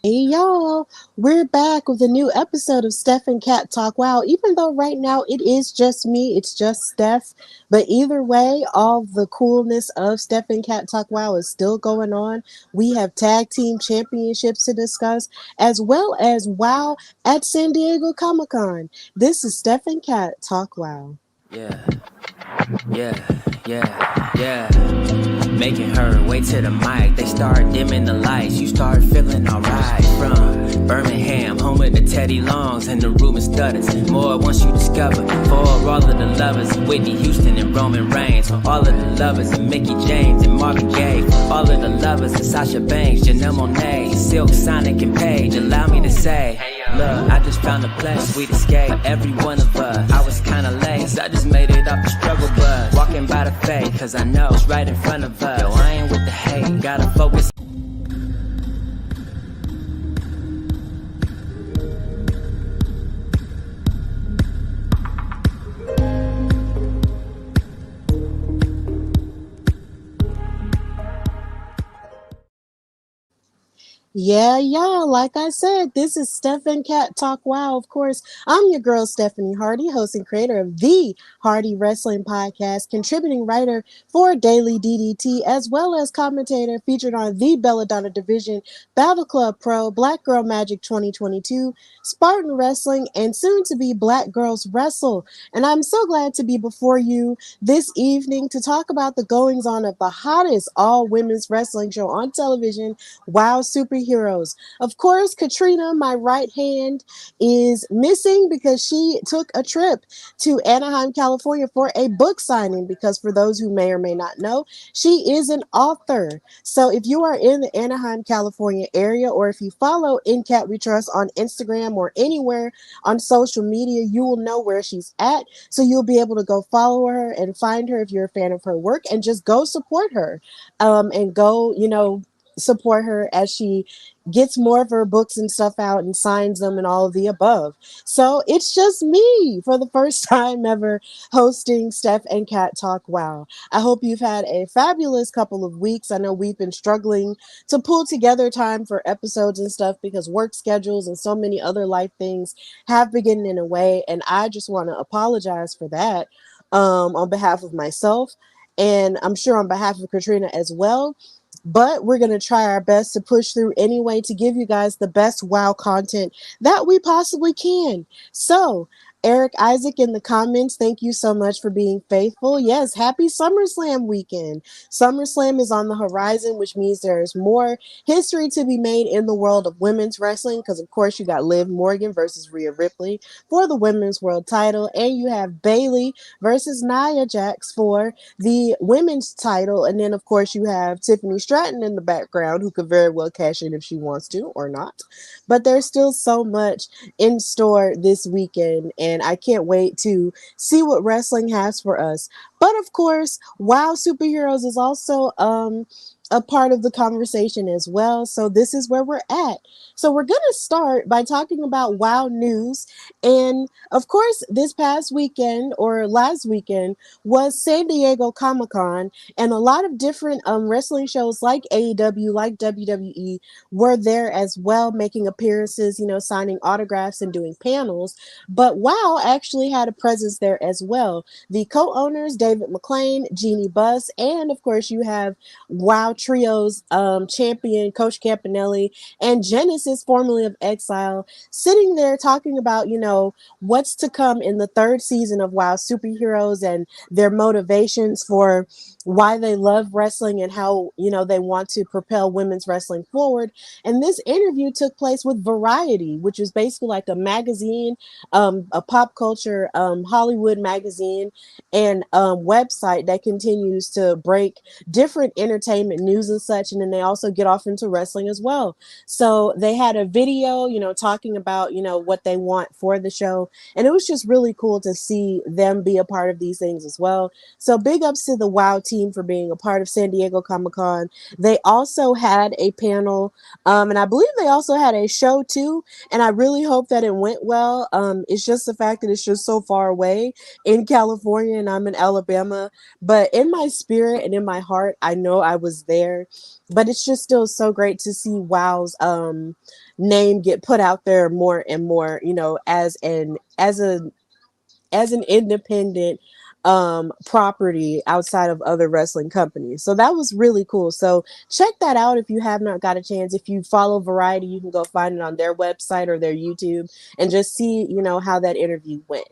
Hey y'all, we're back with a new episode of Steph and Cat Talk. Wow, even though right now it is just me, it's just Steph, but either way, all the coolness of Steph and Cat Talk Wow is still going on. We have tag team championships to discuss, as well as Wow at San Diego Comic Con. This is Steph and Cat Talk Wow. Yeah, yeah. Making her way to the mic. They start dimming the lights. You start feeling alright. From Birmingham, home of the Teddy Longs, and the room is stutters. More once you discover. For all of the lovers, Whitney Houston and Roman Reigns. For all of the lovers, and Mickey James and Marvin Gaye. For all of the lovers, and Sasha Banks, Janelle Monáe, Silk, Sonic, and Paige. Allow me to say, look, I just found a place, sweet escape. Every one of us, I was kinda late, cause I just made it off the struggle bus. Walking by the fate, cause I know it's right in front of us. Yo, I ain't with the hate, gotta focus. Yeah, like I said, this is Steph and Cat Talk Wow. Of course, I'm your girl, Stephanie Hardy, host and creator of the Hardy Wrestling Podcast, contributing writer for Daily DDT, as well as commentator featured on the Belladonna Division, Battle Club Pro, Black Girl Magic 2022, Spartan Wrestling, and soon to be Black Girls Wrestle. And I'm so glad to be before you this evening to talk about the goings on of the hottest all women's wrestling show on television, Wow Superheroes. Of course, Katarina, my right hand, is missing because she took a trip to Anaheim, California for a book signing. Because for those who may or may not know, she is an author. So if you are in the Anaheim, California area, or if you follow In Cat We Trust on Instagram or anywhere on social media, you will know where she's at. So you'll be able to go follow her and find her if you're a fan of her work, and just go support her, and go, support her as she gets more of her books and stuff out and signs them and all of the above. So it's just me for the first time ever hosting Steph and Cat Talk Wow. I hope you've had a fabulous couple of weeks. I know we've been struggling to pull together time for episodes and stuff because work schedules and so many other life things have been getting in the way, and I just want to apologize for that, on behalf of myself, and I'm sure on behalf of Katrina as well. But we're going to try our best to push through anyway to give you guys the best wow content that we possibly can. So, Eric Isaac in the comments, thank you so much for being faithful. Yes, happy SummerSlam weekend. SummerSlam is on the horizon, which means there's more history to be made in the world of women's wrestling because, of course, you got Liv Morgan versus Rhea Ripley for the women's world title, and you have Bayley versus Nia Jax for the women's title. And then, of course, you have Tiffany Stratton in the background, who could very well cash in if she wants to or not. But there's still so much in store this weekend, and I can't wait to see what wrestling has for us. But of course, Wow Superheroes is also a part of the conversation as well. So this is where we're at. So we're going to start by talking about Wow news. And of course, this past weekend or last weekend was San Diego Comic Con, and a lot of different wrestling shows like AEW, like WWE were there as well, making appearances, signing autographs and doing panels. But Wow actually had a presence there as well. The co-owners, David McLean, Jeannie Buss, and of course you have Wow Trio's champion, Coach Campanelli, and Genesis, formerly of Exile, sitting there talking about, what's to come in the third season of Wow Superheroes and their motivations for why they love wrestling and how, they want to propel women's wrestling forward. And this interview took place with Variety, which is basically like a magazine, a pop culture Hollywood magazine and website that continues to break different entertainment news and such. And then they also get off into wrestling as well. So they had a video, talking about, what they want for the show. And it was just really cool to see them be a part of these things as well. So big ups to the Wow team for being a part of San Diego Comic-Con. They also had a panel, and I believe they also had a show too. And I really hope that it went well. It's just the fact that it's just so far away in California and I'm in Alabama. But in my spirit and in my heart, I know I was there there. But it's just still so great to see WoW's name get put out there more and more, you know, as an independent property outside of other wrestling companies. So that was really cool. So check that out if you have not got a chance. If you follow Variety, you can go find it on their website or their YouTube and just see, you know, how that interview went.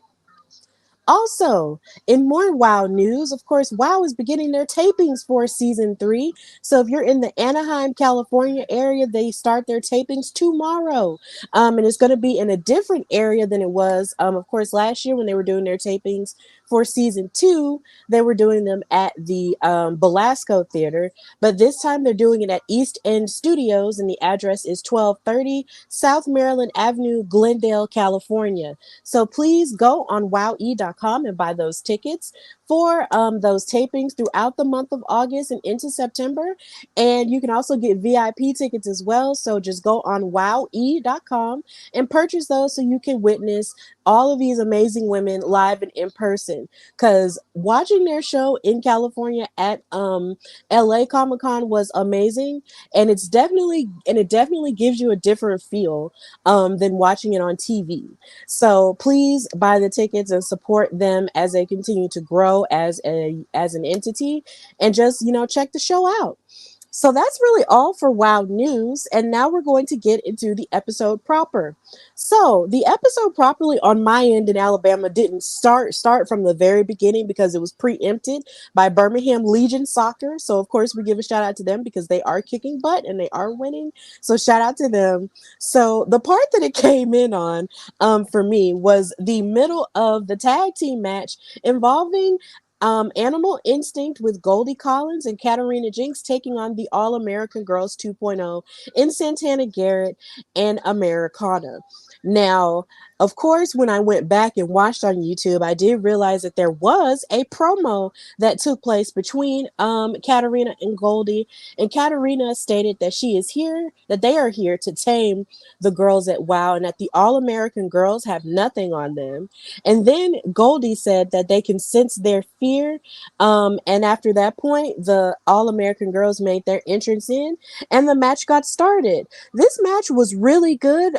Also, in more WoW news, of course, WoW is beginning their tapings for season 3. So if you're in the Anaheim, California area, they start their tapings tomorrow. And it's going to be in a different area than it was, of course, last year when they were doing their tapings for season 2. They were doing them at the Belasco Theater. But this time they're doing it at East End Studios, and the address is 1230 South Maryland Avenue, Glendale, California. So please go on wowe.com and buy those tickets for those tapings throughout the month of August and into September. And you can also get VIP tickets as well. So just go on wowe.com and purchase those so you can witness all of these amazing women live and in person. Because watching their show in California at LA Comic Con was amazing. And it definitely gives you a different feel than watching it on TV. So please buy the tickets and support them as they continue to grow as an entity, and just, you know, check the show out. So that's really all for WoW news. And now we're going to get into the episode proper. So the episode properly on my end in Alabama didn't start from the very beginning because it was preempted by Birmingham Legion Soccer. So of course we give a shout out to them because they are kicking butt and they are winning. So shout out to them. So the part that it came in on for me was the middle of the tag team match involving Animal Instinct with Goldie Collins and Katarina Jinx taking on the All American Girls 2.0 in Santana Garrett and Americana. Now, of course, when I went back and watched on YouTube, I did realize that there was a promo that took place between Katarina and Goldie. And Katarina stated that that they are here to tame the girls at WoW and that the All American girls have nothing on them. And then Goldie said that they can sense their fear. And after that point, the All American girls made their entrance in and the match got started. This match was really good.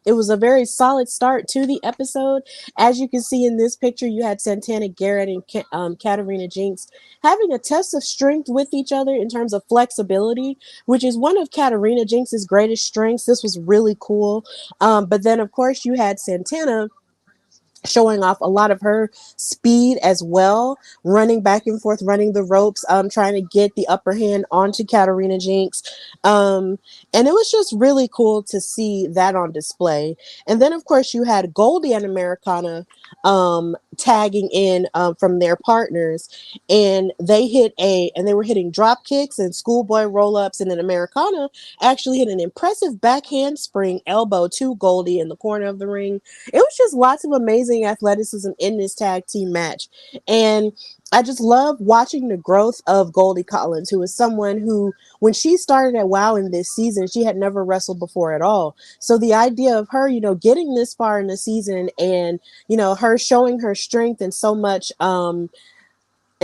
It was a very solid start to the episode. As you can see in this picture, you had Santana Garrett and Katarina Jinx having a test of strength with each other in terms of flexibility, which is one of Katarina Jinx's greatest strengths. This was really cool. But then, of course, you had Santana showing off a lot of her speed as well, running back and forth, running the ropes, trying to get the upper hand onto Katarina Jinx. And it was just really cool to see that on display. And then, of course, you had Goldie and Americana tagging in from their partners, and they were hitting drop kicks and schoolboy roll-ups, and then Americana actually hit an impressive backhand spring elbow to Goldie in the corner of the ring. It was just lots of amazing athleticism in this tag team match. And I just love watching the growth of Goldie Collins, who is someone who, when she started at WoW in this season, she had never wrestled before at all. So the idea of her, you know, getting this far in the season and, you know, her showing her strength and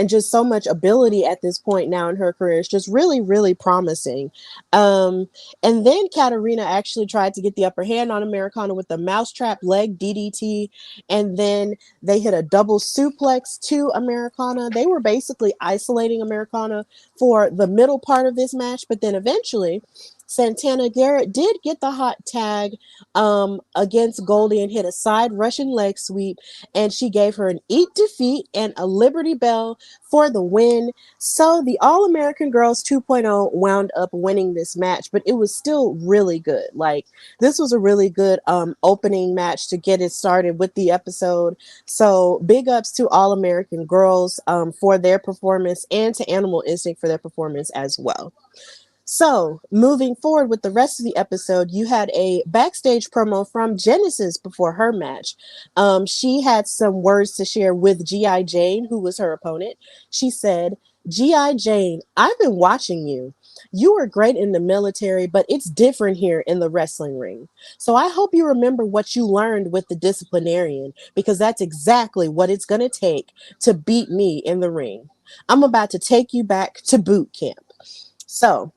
just so much ability at this point now in her career. It's just really, really promising. And then Katarina actually tried to get the upper hand on Americana with the mousetrap leg DDT, and then they hit a double suplex to Americana. They were basically isolating Americana for the middle part of this match, but then eventually Santana Garrett did get the hot tag against Goldie and hit a side Russian leg sweep, and she gave her an eat defeat and a Liberty Bell for the win. So the All American Girls 2.0 wound up winning this match, but it was still really good. Like, this was a really good opening match to get it started with the episode. So big ups to All American Girls for their performance, and to Animal Instinct for their performance as well. So, moving forward with the rest of the episode, you had a backstage promo from Genesis before her match. She had some words to share with G.I. Jane, who was her opponent. She said, "G.I. Jane, I've been watching you. You were great in the military, but it's different here in the wrestling ring. So I hope you remember what you learned with the disciplinarian, because that's exactly what it's going to take to beat me in the ring. I'm about to take you back to boot camp." So,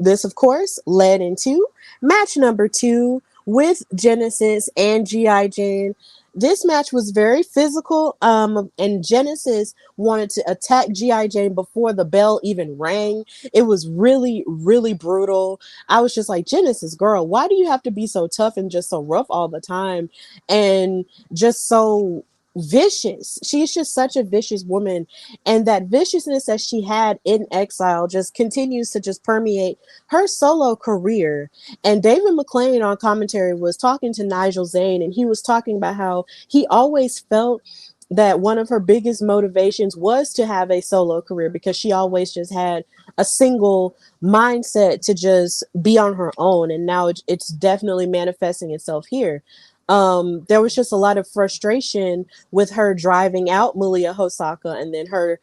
this, of course, led into match number 2 with Genesis and G.I. Jane. This match was very physical, and Genesis wanted to attack G.I. Jane before the bell even rang. It was really, really brutal. I was just like, Genesis, girl, why do you have to be so tough and just so rough all the time? And just so vicious. She's just such a vicious woman, and that viciousness that she had in Exile just continues to just permeate her solo career. And David McClain on commentary was talking to Nigel Zane, and he was talking about how he always felt that one of her biggest motivations was to have a solo career, because she always just had a single mindset to just be on her own, and now it's definitely manifesting itself here. There was just a lot of frustration with her driving out Malia Hosaka, and then her,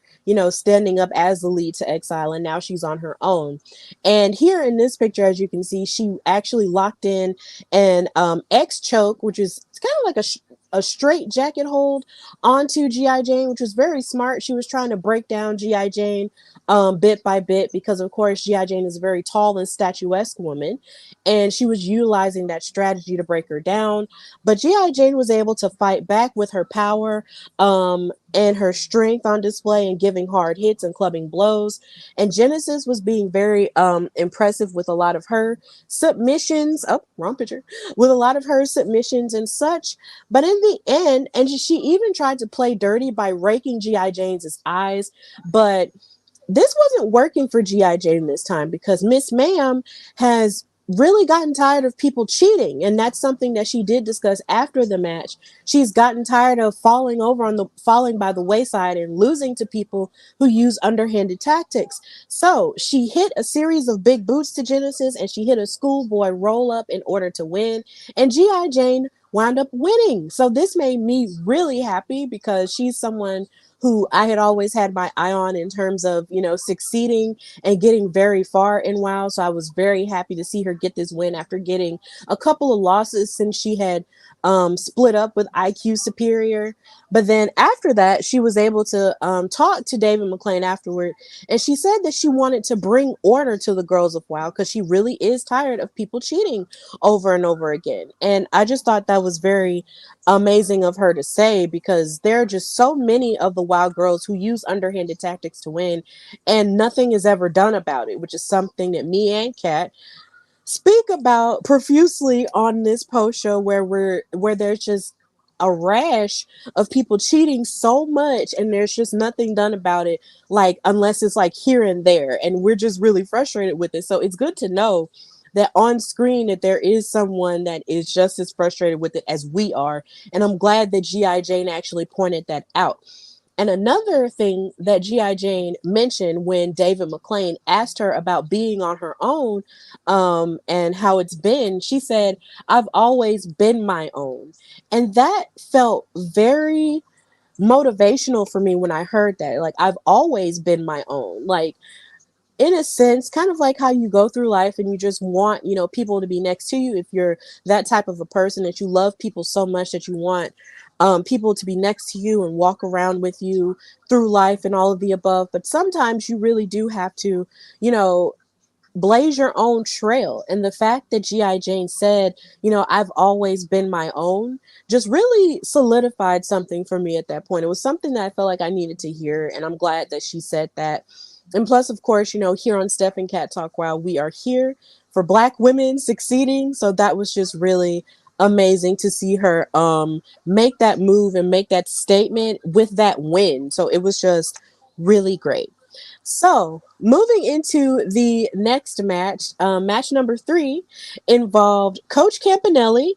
standing up as the lead to Exile, and now she's on her own. And here in this picture, as you can see, she actually locked in an X choke, which is kind of like a straight jacket hold onto G.I. Jane, which was very smart. She was trying to break down G.I. Jane bit by bit, because of course G.I. Jane is a very tall and statuesque woman, and she was utilizing that strategy to break her down. But G.I. Jane was able to fight back with her power, and her strength on display, and giving hard hits and clubbing blows. And Genesis was being very impressive with a lot of her submissions. Oh, wrong picture. With a lot of her submissions and such. But in the end, and she even tried to play dirty by raking G.I. Jane's eyes. But this wasn't working for G.I. Jane this time, because Miss Ma'am has really gotten tired of people cheating, and that's something that she did discuss after the match. She's gotten tired of falling by the wayside and losing to people who use underhanded tactics. So she hit a series of big boots to Genesis, and she hit a schoolboy roll up in order to win, and G.I. Jane wound up winning. So this made me really happy, because she's someone who I had always had my eye on in terms of, succeeding and getting very far in WoW. So I was very happy to see her get this win after getting a couple of losses since she had split up with IQ Superior. But then after that, she was able to talk to David McClain afterward. And she said that she wanted to bring order to the girls of WoW, because she really is tired of people cheating over and over again. And I just thought that was very amazing of her to say, because there are just so many of the WoW girls who use underhanded tactics to win, and nothing is ever done about it, which is something that me and Kat speak about profusely on this post show, where there's just a rash of people cheating so much, and there's just nothing done about it, like unless it's like here and there, and we're just really frustrated with it. So it's good to know that on screen that there is someone that is just as frustrated with it as we are, and I'm glad that G.I. Jane actually pointed that out. And another thing that G.I. Jane mentioned when David McClain asked her about being on her own, and how it's been, she said, "I've always been my own." And that felt very motivational for me when I heard that. Like, I've always been my own. Like, in a sense, kind of like how you go through life and you just want, people to be next to you. If you're that type of a person that you love people so much that you want people to be next to you and walk around with you through life and all of the above. But sometimes you really do have to, you know, blaze your own trail. And the fact that G.I. Jane said, I've always been my own, just really solidified something for me at that point. It was something that I felt like I needed to hear. And I'm glad that she said that. And plus, of course, here on Steph and Cat Talk Wow, we are here for Black women succeeding. So that was just really amazing to see her make that move and make that statement with that win. So it was just really great. So, moving into the next match, match number 3 involved Coach Campanelli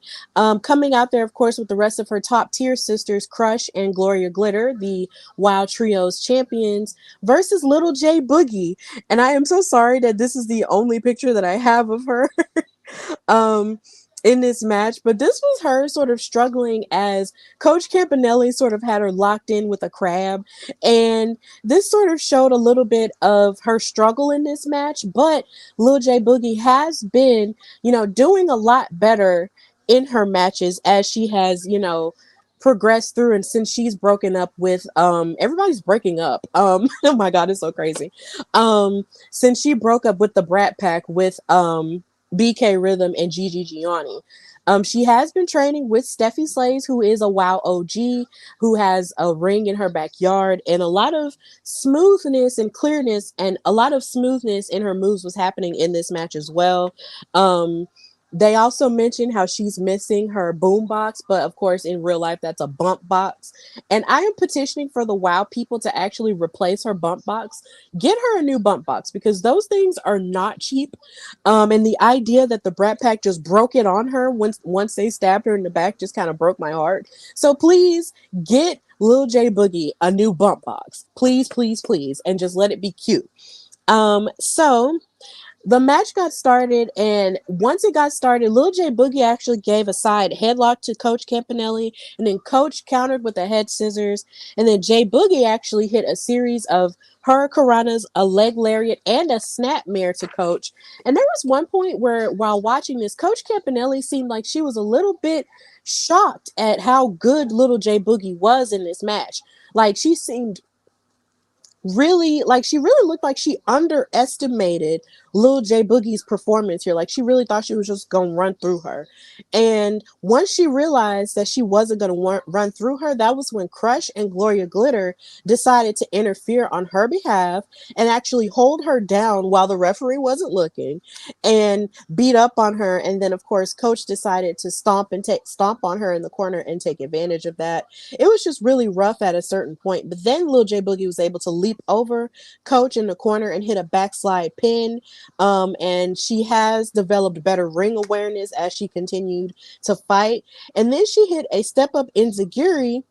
coming out there, of course, with the rest of her top tier sisters, Crush and Gloria Glitter, the WoW Trios champions, versus Lil J-Boogie. And I am so sorry that this is the only picture that I have of her. um, in this match, but this was her sort of struggling as Coach Campanelli sort of had her locked in with a crab, and this sort of showed a little bit of her struggle in this match. But Lil J-Boogie has been, doing a lot better in her matches as she has, progressed through, and since she's broken up with everybody's breaking up. Oh my god, it's so crazy. Since she broke up with the Brat Pack with BK Rhythm and Gigi Gianni. She has been training with Steffi Slays, who is a WoW OG, who has a ring in her backyard, and a lot of smoothness and clearness, and a lot of smoothness in her moves was happening in this match as well. They also mentioned how she's missing her boom box, but of course, in real life, that's a bump box. And I am petitioning for the WoW people to actually replace her bump box. Get her a new bump box because those things are not cheap. And the idea that the Brat Pack just broke it on her once they stabbed her in the back just kind of broke my heart. So please get Lil J-Boogie a new bump box. Please, please, please. And just let it be cute. So the match got started, and once it got started, Lil J-Boogie actually gave a side headlock to Coach Campanelli, and then Coach countered with a head scissors, and then J-Boogie actually hit a series of hurricanranas, a leg lariat, and a snapmare to Coach. And there was one point where, while watching this, Coach Campanelli seemed like she was a little bit shocked at how good Little J-Boogie was in this match. Like, she seemed she really looked like she underestimated Lil J-Boogie's performance here. Like, she really thought she was just gonna run through her. And once she realized that she wasn't gonna run through her, that was when Crush and Gloria Glitter decided to interfere on her behalf and actually hold her down while the referee wasn't looking and beat up on her. And then of course Coach decided to stomp on her in the corner and take advantage of that. It was just really rough at a certain point, but then Lil J-Boogie was able to leap over Coach in the corner and hit a backslide pin. And she has developed better ring awareness as she continued to fight. And then she hit a step up enziguri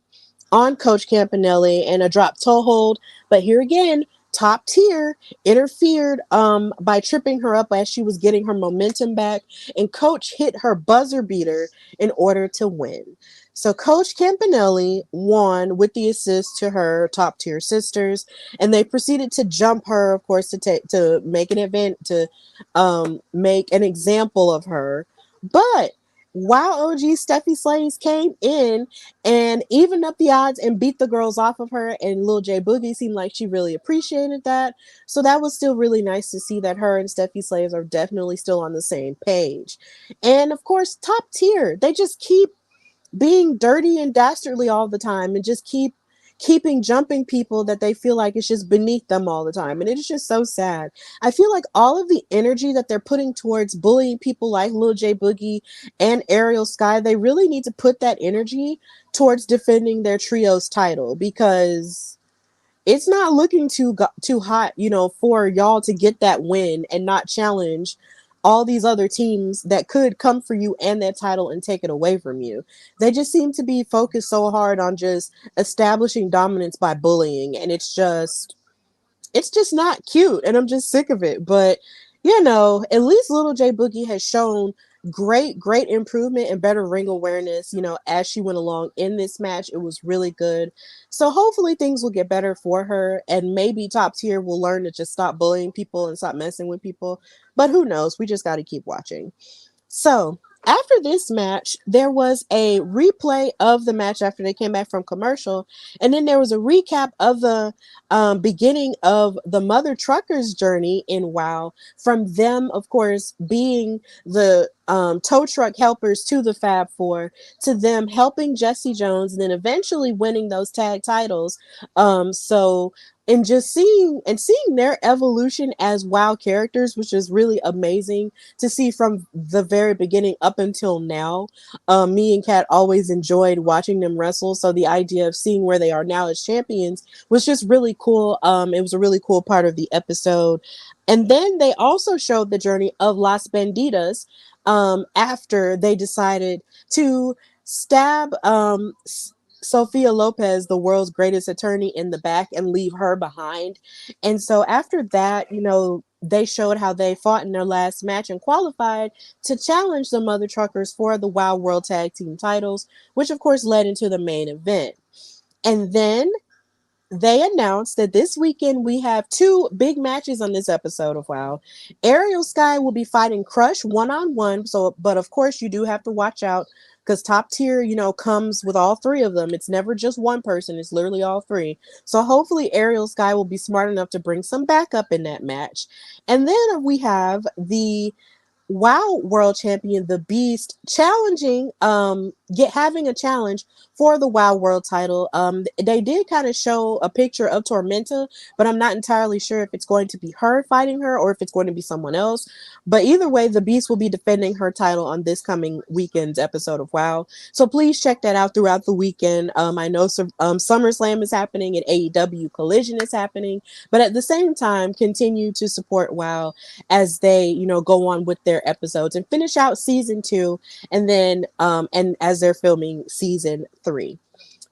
on Coach Campanelli and a drop toe hold. But here again, Top Tier interfered by tripping her up as she was getting her momentum back, and Coach hit her buzzer beater in order to win. So Coach Campanelli won with the assist to her Top Tier sisters, and they proceeded to jump her, of course, to make an event to make an example of her. But WoW OG Steffi Slays came in and evened up the odds and beat the girls off of her, and Lil J-Boogie seemed like she really appreciated that. So that was still really nice to see that her and Steffi Slays are definitely still on the same page. And of course, Top Tier, they just keep being dirty and dastardly all the time and just keeping jumping people that they feel like it's just beneath them all the time. And it is just so sad. I feel like all of the energy that they're putting towards bullying people like Lil J-Boogie and Ariel Sky, they really need to put that energy towards defending their trio's title, because it's not looking too hot, for y'all to get that win and not challenge all these other teams that could come for you and that title and take it away from you. They just seem to be focused so hard on just establishing dominance by bullying, and it's just not cute, and I'm just sick of it. But at least Little J-Boogie has shown great improvement and better ring awareness, as she went along in this match. It was really good. So hopefully things will get better for her, and maybe Top Tier will learn to just stop bullying people and stop messing with people. But who knows? We just got to keep watching. So after this match, there was a replay of the match after they came back from commercial. And then there was a recap of the beginning of the Mother Truckers journey in WoW, from them, of course, being the tow truck helpers to the Fab Four, to them helping Jesse Jones, and then eventually winning those tag titles. And just seeing their evolution as WoW characters, which is really amazing to see from the very beginning up until now. Me and Kat always enjoyed watching them wrestle, so the idea of seeing where they are now as champions was just really cool. It was a really cool part of the episode. And then they also showed the journey of Las Bandidas after they decided to stab Sophia Lopez, the world's greatest attorney, in the back and leave her behind. And so after that, they showed how they fought in their last match and qualified to challenge the Mother Truckers for the WoW World Tag Team titles, which of course led into the main event. And then they announced that this weekend we have two big matches on this episode of WoW. Ariel Sky will be fighting Crush one-on-one, but of course you do have to watch out because top tier, comes with all three of them. It's never just one person, it's literally all three. So hopefully Ariel Sky will be smart enough to bring some backup in that match. And then we have the WoW World Champion, the Beast, challenging, having a challenge for the WoW World title. They did kind of show a picture of Tormenta, but I'm not entirely sure if it's going to be her fighting her or if it's going to be someone else. But either way, the Beast will be defending her title on this coming weekend's episode of WoW. So please check that out throughout the weekend. I know SummerSlam is happening and AEW Collision is happening, but at the same time, continue to support WoW as they, go on with their episodes and finish out season 2, and then and as they're filming season 3.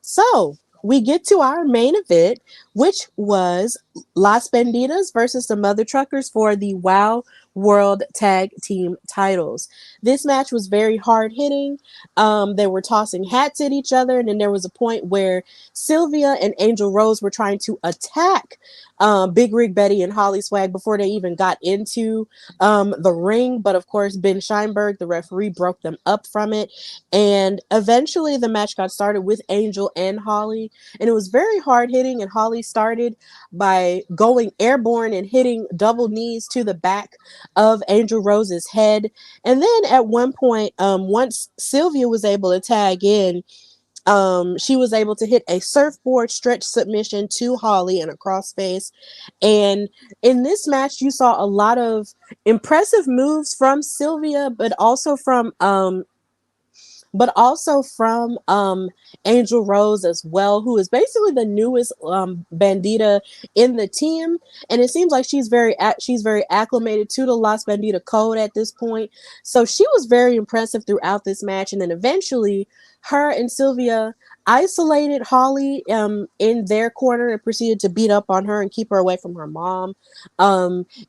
So we get to our main event, which was Las Bandidas versus the Mother Truckers for the WoW World Tag Team titles. This match was very hard hitting. They were tossing hats at each other, and then there was a point where Sylvia and Angel Rose were trying to attack Big Rig Betty and Holly Swag before they even got into the ring. But of course, Ben Scheinberg, the referee, broke them up from it. And eventually the match got started with Angel and Holly. And it was very hard hitting. And Holly started by going airborne and hitting double knees to the back of Angel Rose's head. And then at one point, once Sylvia was able to tag in, she was able to hit a surfboard stretch submission to Holly in a crossface. And in this match, you saw a lot of impressive moves from Sylvia, but also from Angel Rose as well, who is basically the newest bandita in the team, and it seems like she's very acclimated to the Las Bandita code at this point. So she was very impressive throughout this match, and then eventually her and Sylvia isolated Holly in their corner and proceeded to beat up on her and keep her away from her mom.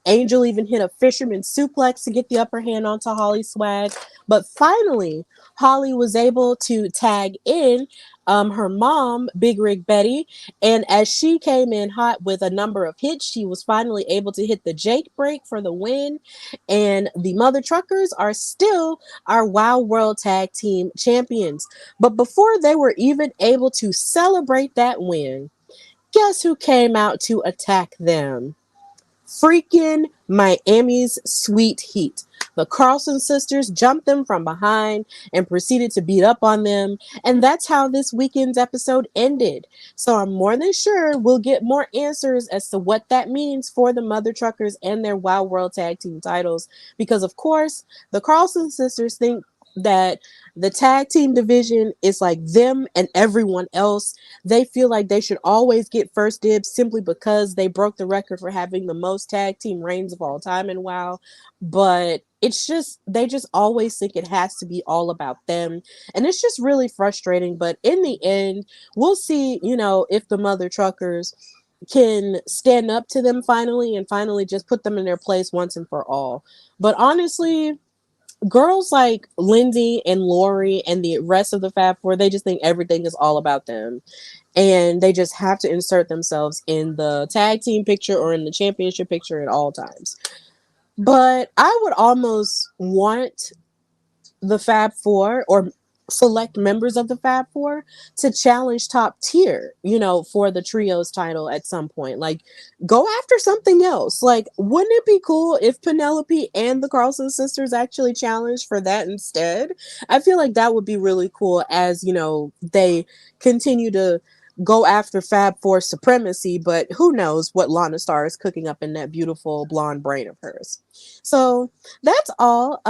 Angel even hit a fisherman suplex to get the upper hand onto Holly Swag, but finally Holly was able to tag in her mom, Big Rig Betty, and as she came in hot with a number of hits, she was finally able to hit the Jake break for the win. And the Mother Truckers are still our WoW World Tag Team Champions. But before they were even able to celebrate that win, guess who came out to attack them? Freaking Miami's Sweet Heat. The Carlson sisters jumped them from behind and proceeded to beat up on them. And that's how this weekend's episode ended. So I'm more than sure we'll get more answers as to what that means for the Mother Truckers and their WoW World Tag Team titles. Because, of course, the Carlson sisters think that the tag team division is like them and everyone else. They feel like they should always get first dibs simply because they broke the record for having the most tag team reigns of all time in WoW. But they just always think it has to be all about them. And it's just really frustrating. But in the end, we'll see, if the Mother Truckers can stand up to them finally and finally just put them in their place once and for all. But honestly, girls like Lindsay and Lori and the rest of the Fab Four, they just think everything is all about them. And they just have to insert themselves in the tag team picture or in the championship picture at all times. But I would almost want the Fab Four or select members of the Fab Four to challenge top tier, for the trios title at some point. Like, go after something else. Like, wouldn't it be cool if Penelope and the Carlson sisters actually challenged for that instead? I feel like that would be really cool as, they continue to go after Fab Four supremacy, but who knows what Lana Star is cooking up in that beautiful blonde brain of hers. So that's all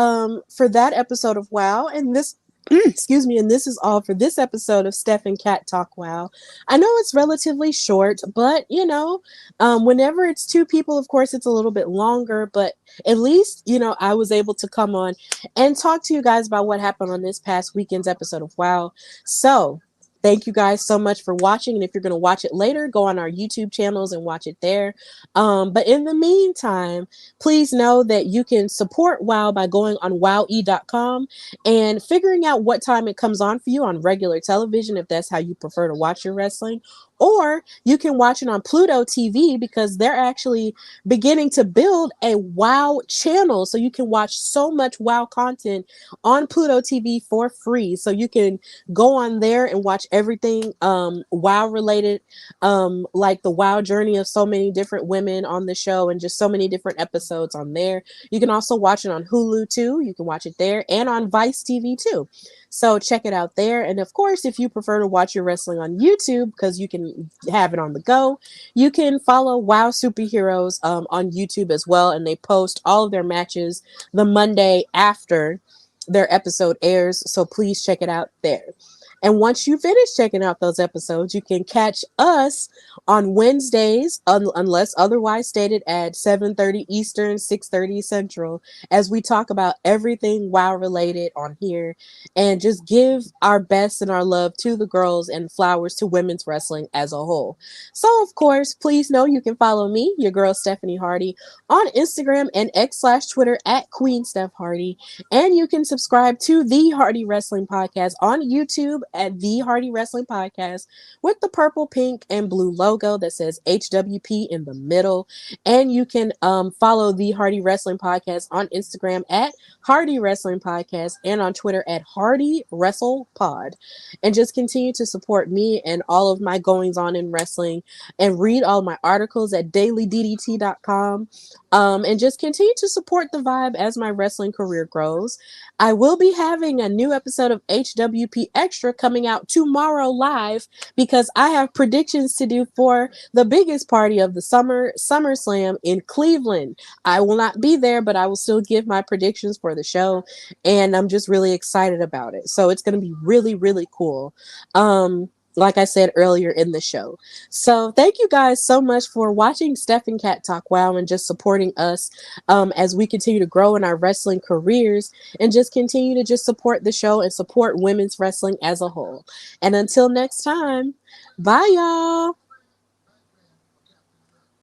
for that episode of WoW, and this excuse me, and this is all for this episode of Steph and Cat Talk WoW. I know it's relatively short, but whenever it's two people, of course it's a little bit longer, but at least I was able to come on and talk to you guys about what happened on this past weekend's episode of WoW. So thank you guys so much for watching. And if you're going to watch it later, go on our YouTube channels and watch it there. But in the meantime, please know that you can support WoW by going on wowe.com and figuring out what time it comes on for you on regular television, if that's how you prefer to watch your wrestling. Or you can watch it on Pluto TV because they're actually beginning to build a WoW channel. So you can watch so much WoW content on Pluto TV for free. So you can go on there and watch everything WoW related, like the WoW journey of so many different women on the show and just so many different episodes on there. You can also watch it on Hulu too. You can watch it there and on Vice TV too. So check it out there. And of course, if you prefer to watch your wrestling on YouTube, because you can have it on the go, you can follow WoW Superheroes on YouTube as well. And they post all of their matches the Monday after their episode airs. So please check it out there. And once you finish checking out those episodes, you can catch us on Wednesdays, unless otherwise stated, at 7:30 Eastern, 6:30 Central, as we talk about everything WoW related on here and just give our best and our love to the girls and flowers to women's wrestling as a whole. So, of course, please know you can follow me, your girl Stephanie Hardy, on Instagram and X/Twitter at Queen Steph Hardy. And you can subscribe to the Hardy Wrestling Podcast on YouTube at the Hardy Wrestling Podcast with the purple, pink, and blue logo that says HWP in the middle. And you can follow the Hardy Wrestling Podcast on Instagram at Hardy Wrestling Podcast and on Twitter at Hardy Wrestle Pod. And just continue to support me and all of my goings on in wrestling and read all my articles at dailyddt.com. And just continue to support the vibe as my wrestling career grows. I will be having a new episode of HWP Extra coming out tomorrow live because I have predictions to do for the biggest party of the SummerSlam in Cleveland. I will not be there, but I will still give my predictions for the show, and I'm just really excited about it. So it's going to be really, really cool. Like I said earlier in the show. So thank you guys so much for watching Steph and Cat Talk WoW and just supporting us as we continue to grow in our wrestling careers and just continue to just support the show and support women's wrestling as a whole. And until next time, bye y'all.